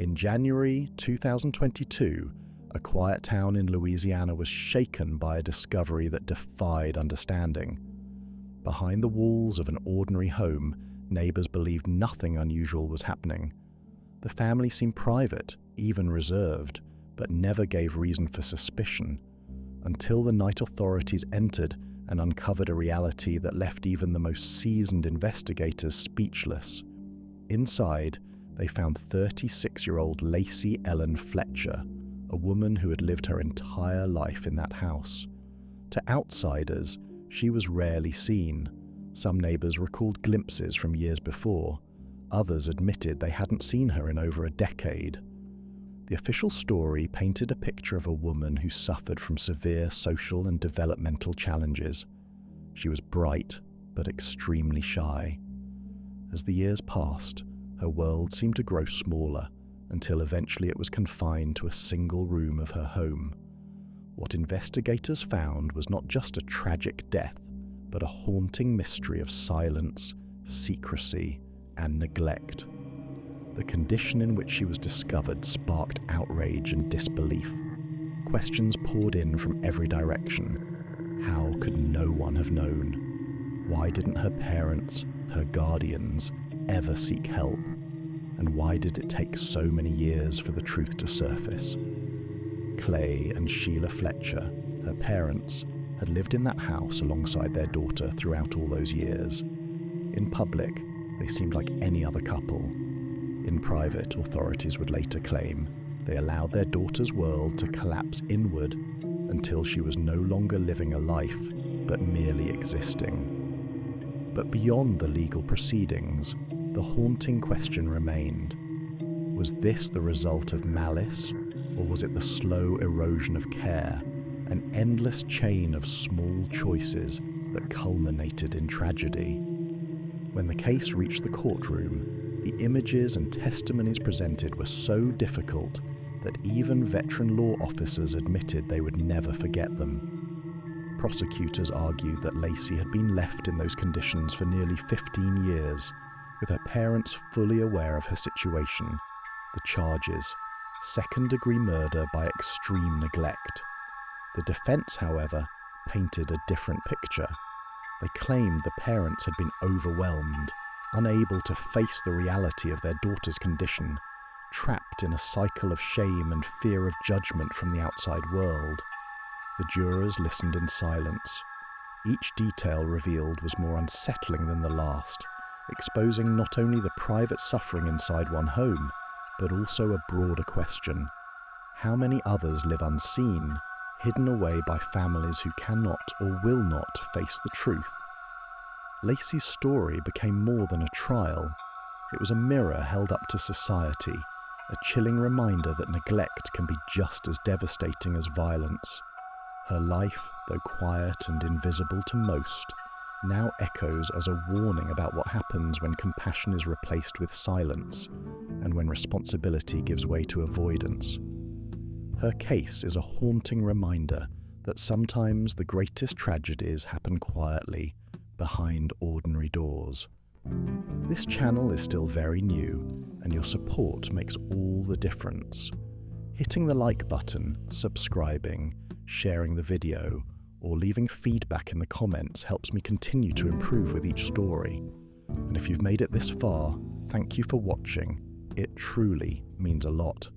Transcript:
In January 2022, a quiet town in Louisiana was shaken by a discovery that defied understanding. Behind the walls of an ordinary home, neighbors believed nothing unusual was happening. The family seemed private, even reserved, but never gave reason for suspicion, until the night authorities entered and uncovered a reality that left even the most seasoned investigators speechless. Inside, they found 36-year-old Lacey Ellen Fletcher, a woman who had lived her entire life in that house. To outsiders, she was rarely seen. Some neighbors recalled glimpses from years before. Others admitted they hadn't seen her in over a decade. The official story painted a picture of a woman who suffered from severe social and developmental challenges. She was bright, but extremely shy. As the years passed, her world seemed to grow smaller, until eventually it was confined to a single room of her home. What investigators found was not just a tragic death, but a haunting mystery of silence, secrecy, and neglect. The condition in which she was discovered sparked outrage and disbelief. Questions poured in from every direction. How could no one have known? Why didn't her parents, her guardians, ever seek help? And why did it take so many years for the truth to surface? Clay and Sheila Fletcher, her parents, had lived in that house alongside their daughter throughout all those years. In public, they seemed like any other couple. In private, authorities would later claim they allowed their daughter's world to collapse inward until she was no longer living a life, but merely existing. But beyond the legal proceedings, the haunting question remained. Was this the result of malice, or was it the slow erosion of care, an endless chain of small choices that culminated in tragedy? When the case reached the courtroom, the images and testimonies presented were so difficult that even veteran law officers admitted they would never forget them. Prosecutors argued that Lacey had been left in those conditions for nearly 15 years, with her parents fully aware of her situation. The charges: second-degree murder by extreme neglect. The defense, however, painted a different picture. They claimed the parents had been overwhelmed, unable to face the reality of their daughter's condition, trapped in a cycle of shame and fear of judgment from the outside world. The jurors listened in silence. Each detail revealed was more unsettling than the last, exposing not only the private suffering inside one home, but also a broader question. How many others live unseen, hidden away by families who cannot or will not face the truth? Lacey's story became more than a trial. It was a mirror held up to society, a chilling reminder that neglect can be just as devastating as violence. Her life, though quiet and invisible to most, now echoes as a warning about what happens when compassion is replaced with silence, and when responsibility gives way to avoidance. Her case is a haunting reminder that sometimes the greatest tragedies happen quietly, behind ordinary doors. This channel is still very new, and your support makes all the difference. Hitting the like button, subscribing, sharing the video, or leaving feedback in the comments helps me continue to improve with each story. And if you've made it this far, thank you for watching. It truly means a lot.